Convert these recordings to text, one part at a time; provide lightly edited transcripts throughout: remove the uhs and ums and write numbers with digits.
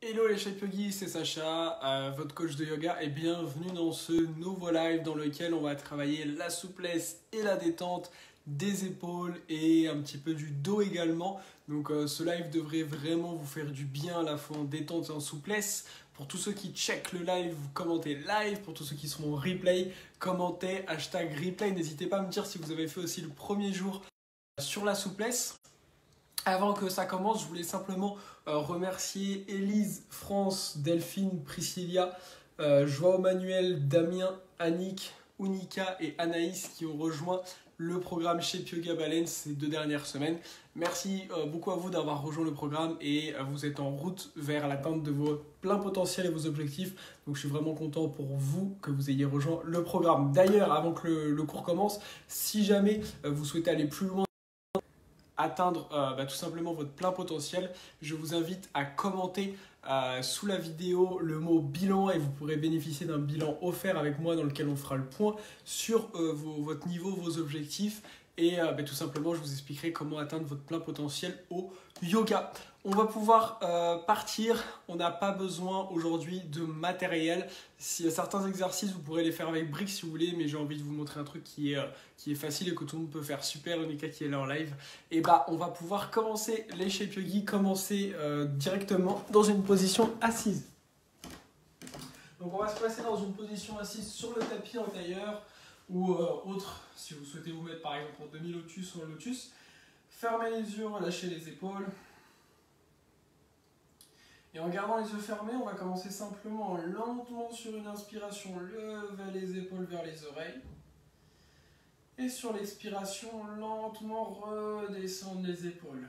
Hello les Shape Yogis, c'est Sacha, votre coach de yoga et bienvenue dans ce nouveau live dans lequel on va travailler la souplesse et la détente des épaules et un petit peu du dos également. Donc ce live devrait vraiment vous faire du bien à la fois en détente et en souplesse. Pour tous ceux qui checkent le live, vous commentez live. Pour tous ceux qui seront en replay, commentez #replay. N'hésitez pas à me dire si vous avez fait aussi le premier jour sur la souplesse. Avant que ça commence, je voulais simplement remercier Élise, France, Delphine, Priscilla, Joao Manuel, Damien, Annick, Unica et Anaïs qui ont rejoint le programme Shape Yoga Balance ces 2 dernières semaines. Merci beaucoup à vous d'avoir rejoint le programme et vous êtes en route vers l'atteinte de vos pleins potentiels et vos objectifs. Donc je suis vraiment content pour vous que vous ayez rejoint le programme. D'ailleurs, avant que le cours commence, si jamais vous souhaitez aller plus loin, atteindre tout simplement votre plein potentiel, je vous invite à commenter sous la vidéo le mot bilan et vous pourrez bénéficier d'un bilan offert avec moi dans lequel on fera le point sur votre niveau, vos objectifs et tout simplement je vous expliquerai comment atteindre votre plein potentiel au yoga. On va pouvoir partir, on n'a pas besoin aujourd'hui de matériel. S'il y a certains exercices, vous pourrez les faire avec briques si vous voulez, mais j'ai envie de vous montrer un truc qui est facile et que tout le monde peut faire. Super, Unica qui est là en live. Et on va pouvoir commencer les Shape Yogi, commencer directement dans une position assise. Donc on va se placer dans une position assise sur le tapis en tailleur ou autre, si vous souhaitez vous mettre par exemple en demi-lotus ou en lotus. Fermez les yeux, relâchez les épaules. Et en gardant les yeux fermés, on va commencer simplement lentement sur une inspiration, lever les épaules vers les oreilles. Et sur l'expiration, lentement redescendre les épaules.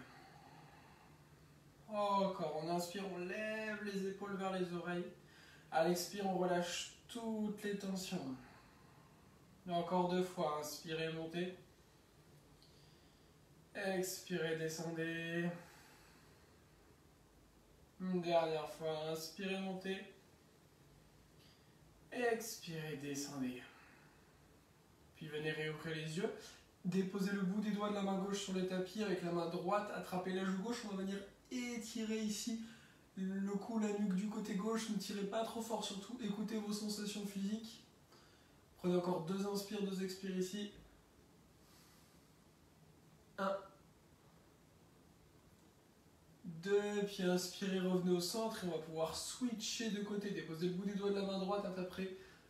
Encore, on inspire, on lève les épaules vers les oreilles. À l'expire, on relâche toutes les tensions. Et encore 2 fois, inspirez, montez. Expirez, descendez. Une dernière fois, inspirez, montez. Expirez, descendez. Puis venez réouvrir les yeux. Déposez le bout des doigts de la main gauche sur le tapis avec la main droite. Attrapez la joue gauche. On va venir étirer ici le cou, la nuque du côté gauche. Ne tirez pas trop fort surtout. Écoutez vos sensations physiques. Prenez encore 2 inspires, 2 expires ici. 1. 2, puis inspirez, revenez au centre et on va pouvoir switcher de côté. Déposez le bout des doigts de la main droite,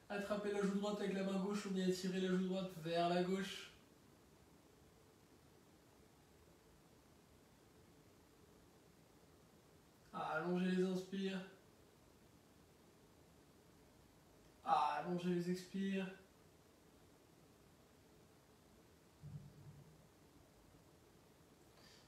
attrapez la joue droite avec la main gauche, on vient étirer la joue droite vers la gauche. Allongez les inspires. Allongez les expires.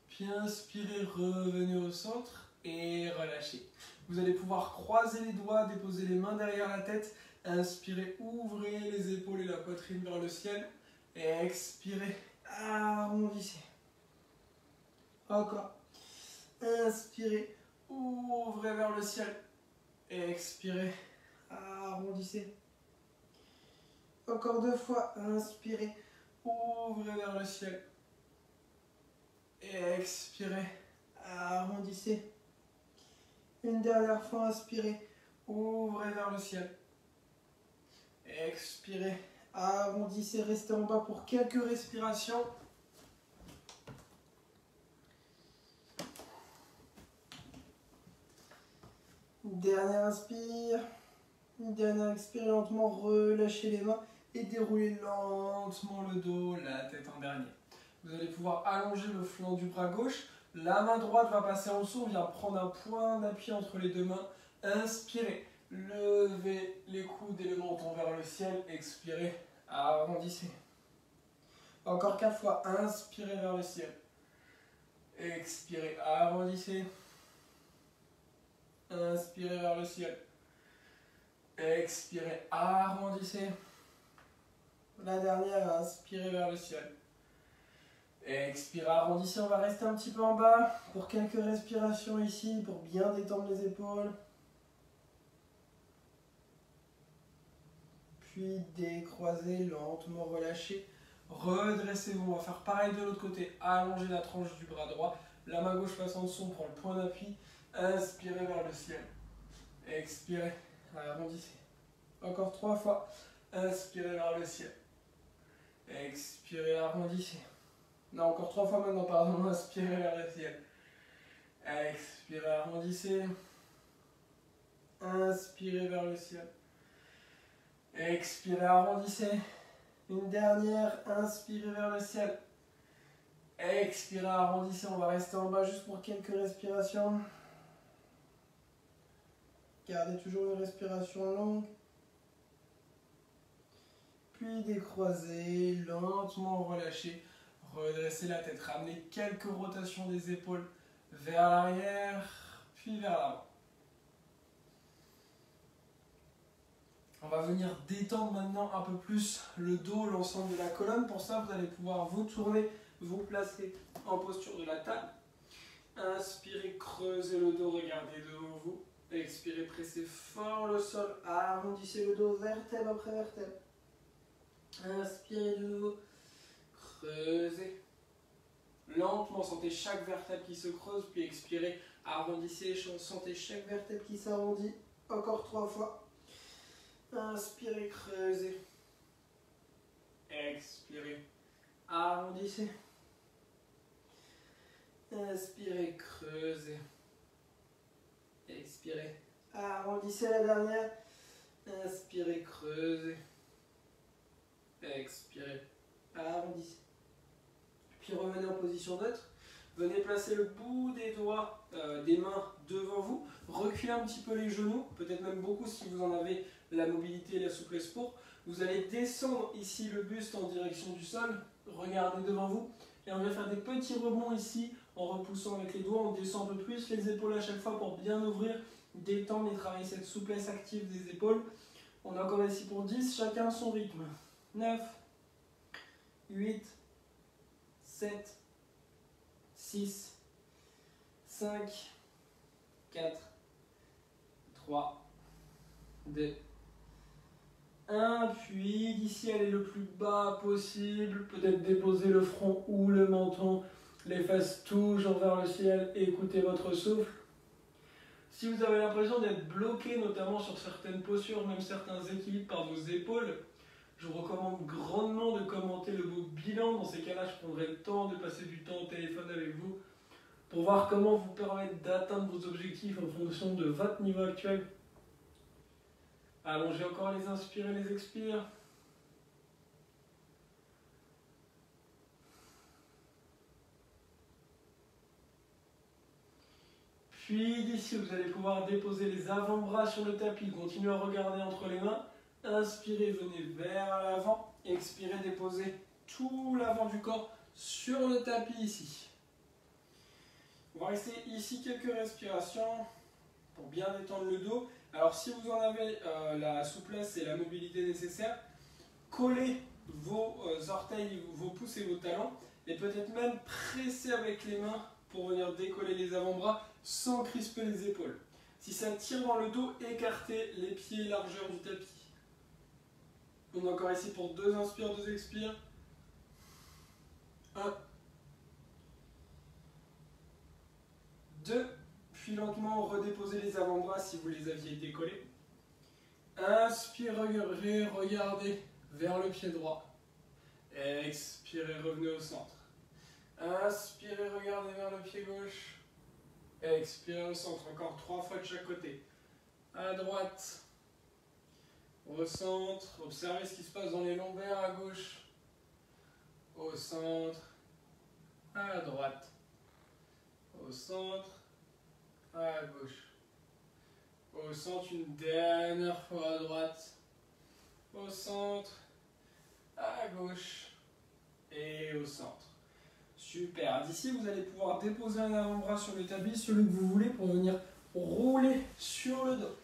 Puis inspirez, revenez au centre et relâchez. Vous allez pouvoir croiser les doigts, déposer les mains derrière la tête. Inspirez, ouvrez les épaules et la poitrine vers le ciel. Et expirez, arrondissez. Encore. Inspirez, ouvrez vers le ciel. Et expirez, arrondissez. Encore 2 fois. Inspirez, ouvrez vers le ciel. Et expirez, arrondissez. Une dernière fois, inspirez, ouvrez vers le ciel. Expirez, arrondissez, restez en bas pour quelques respirations. Une dernière inspire. Une dernière expire, lentement relâchez les mains et déroulez lentement le dos, la tête en dernier. Vous allez pouvoir allonger le flanc du bras gauche. La main droite va passer en dessous. On vient prendre un point d'appui entre les 2 mains. Inspirez. Levez les coudes et le menton vers le ciel. Expirez. Arrondissez. Encore 4 fois. Inspirez vers le ciel. Expirez. Arrondissez. Inspirez vers le ciel. Expirez. Arrondissez. La dernière. Inspirez vers le ciel. Expirez, arrondissez, on va rester un petit peu en bas pour quelques respirations ici, pour bien détendre les épaules. Puis décroisez, lentement relâchez. Redressez-vous, on va faire pareil de l'autre côté. Allongez la tranche du bras droit. La main gauche passe en dessous, on prend le point d'appui. Inspirez vers le ciel. Expirez, arrondissez. Encore 3 fois. Inspirez vers le ciel. Expirez, arrondissez. Non, encore 3 fois maintenant, pardon. Inspirez vers le ciel. Expirez, arrondissez. Inspirez vers le ciel. Expirez, arrondissez. Une dernière. Inspirez vers le ciel. Expirez, arrondissez. On va rester en bas juste pour quelques respirations. Gardez toujours une respiration longue. Puis décroisez, lentement relâchez. Redressez la tête. Ramenez quelques rotations des épaules vers l'arrière, puis vers l'avant. On va venir détendre maintenant un peu plus le dos, l'ensemble de la colonne. Pour ça, vous allez pouvoir vous tourner, vous placer en posture de la table. Inspirez, creusez le dos, regardez devant vous. Expirez, pressez fort le sol, arrondissez le dos, vertèbre après vertèbre. Inspirez de nouveau, creusez. Lentement, sentez chaque vertèbre qui se creuse, puis expirez, arrondissez, sentez chaque vertèbre qui s'arrondit. Encore 3 fois. Inspirez, creusez. Expirez, arrondissez. Inspirez, creusez. Expirez, arrondissez la dernière. Inspirez, creusez. Expirez, arrondissez. Puis revenez en position neutre. Venez placer le bout des doigts des mains devant vous. Reculez un petit peu les genoux, peut-être même beaucoup si vous en avez la mobilité et la souplesse pour. Vous allez descendre ici le buste en direction du sol. Regardez devant vous. Et on va faire des petits rebonds ici en repoussant avec les doigts. On descend un peu plus les épaules à chaque fois pour bien ouvrir, détendre et travailler cette souplesse active des épaules. On est encore ici pour 10, chacun son rythme. 9, 8, 7, 6, 5, 4, 3, 2, 1. Puis d'ici, allez le plus bas possible. Peut-être déposer le front ou le menton. Les fesses toujours vers le ciel. Écoutez votre souffle. Si vous avez l'impression d'être bloqué, notamment sur certaines postures, même certains équilibres par vos épaules, je vous recommande grandement de commenter le mot bilan. Dans ces cas-là, je prendrai le temps de passer du temps au téléphone avec vous pour voir comment vous permettre d'atteindre vos objectifs en fonction de votre niveau actuel. Allongez encore les inspires et les expires. Puis d'ici, vous allez pouvoir déposer les avant-bras sur le tapis. Continuez à regarder entre les mains. Inspirez, venez vers l'avant. Expirez, déposez tout l'avant du corps sur le tapis ici. On va rester ici quelques respirations pour bien détendre le dos. Alors si vous en avez la souplesse et la mobilité nécessaires, collez vos orteils, vos pouces et vos talons et peut-être même presser avec les mains pour venir décoller les avant-bras sans crisper les épaules. Si ça tire dans le dos, écartez les pieds largeur du tapis. On est encore ici pour 2 inspires, 2 expires. 1, 2, puis lentement redéposez les avant-bras si vous les aviez décollés. Inspirez, regardez vers le pied droit. Expirez, revenez au centre. Inspirez, regardez vers le pied gauche. Expirez au centre, encore 3 fois de chaque côté. À droite, au centre, observez ce qui se passe dans les lombaires à gauche. Au centre, à droite. Au centre, à gauche. Au centre, une dernière fois à droite. Au centre, à gauche. Et au centre. Super. D'ici, vous allez pouvoir déposer un avant-bras sur le tapis, celui que vous voulez, pour venir rouler sur le dos.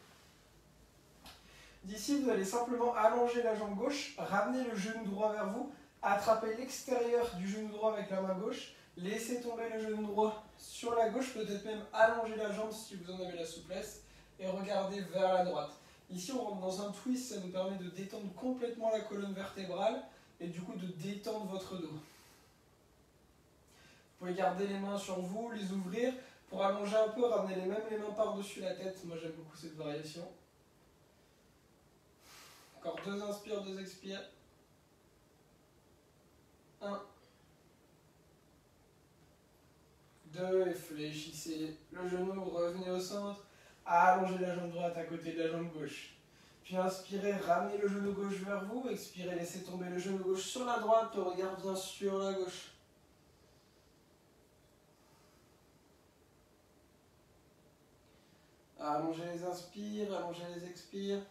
D'ici, vous allez simplement allonger la jambe gauche, ramener le genou droit vers vous, attraper l'extérieur du genou droit avec la main gauche, laissez tomber le genou droit sur la gauche, peut-être même allonger la jambe si vous en avez la souplesse, et regardez vers la droite. Ici, on rentre dans un twist, ça nous permet de détendre complètement la colonne vertébrale et du coup de détendre votre dos. Vous pouvez garder les mains sur vous, les ouvrir. Pour allonger un peu, ramenez même les mains par-dessus la tête. Moi, j'aime beaucoup cette variation. Encore 2 inspires, 2 expires. 1. 2, et fléchissez le genou, revenez au centre. Allongez la jambe droite à côté de la jambe gauche. Puis inspirez, ramenez le genou gauche vers vous. Expirez, laissez tomber le genou gauche sur la droite. Le regard vient sur la gauche. Allongez les inspires, allongez les expires.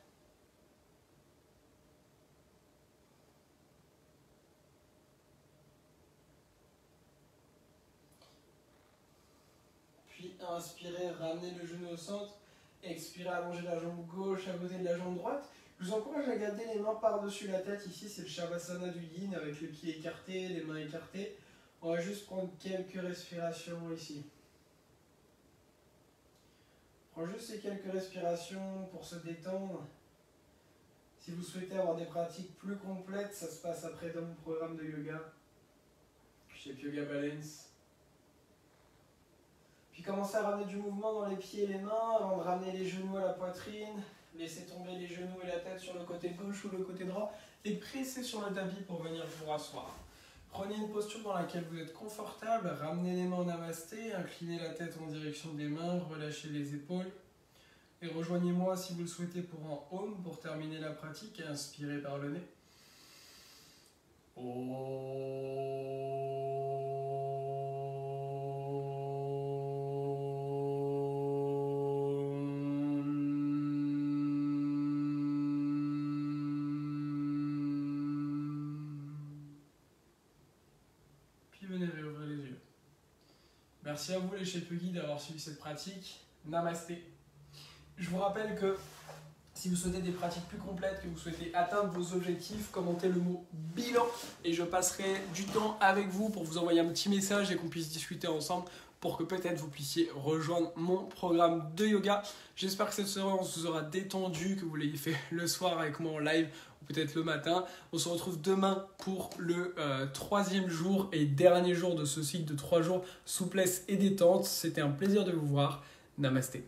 Puis inspirez, ramenez le genou au centre. Expirez, allongez la jambe gauche à côté de la jambe droite. Je vous encourage à garder les mains par-dessus la tête. Ici, c'est le Shavasana du Yin avec les pieds écartés, les mains écartées. On va juste prendre quelques respirations ici. Prends juste ces quelques respirations pour se détendre. Si vous souhaitez avoir des pratiques plus complètes, ça se passe après dans mon programme de yoga, chez Yoga Balance. Puis commencez à ramener du mouvement dans les pieds et les mains avant de ramener les genoux à la poitrine. Laissez tomber les genoux et la tête sur le côté gauche ou le côté droit et pressez sur le tapis pour venir vous rasseoir. Prenez une posture dans laquelle vous êtes confortable, ramenez les mains en namasté, inclinez la tête en direction des mains, relâchez les épaules. Et rejoignez-moi si vous le souhaitez pour un Om pour terminer la pratique et inspirez par le nez. Puis venez réouvrir les yeux. Merci à vous les Shape Yogi d'avoir suivi cette pratique. Namasté. Je vous rappelle que si vous souhaitez des pratiques plus complètes, que vous souhaitez atteindre vos objectifs, commentez le mot bilan et je passerai du temps avec vous pour vous envoyer un petit message et qu'on puisse discuter ensemble pour que peut-être vous puissiez rejoindre mon programme de yoga. J'espère que cette séance vous aura détendu, que vous l'ayez fait le soir avec moi en live ou peut-être le matin. On se retrouve demain pour le 3e jour et dernier jour de ce cycle de 3 jours souplesse et détente. C'était un plaisir de vous voir. Namasté.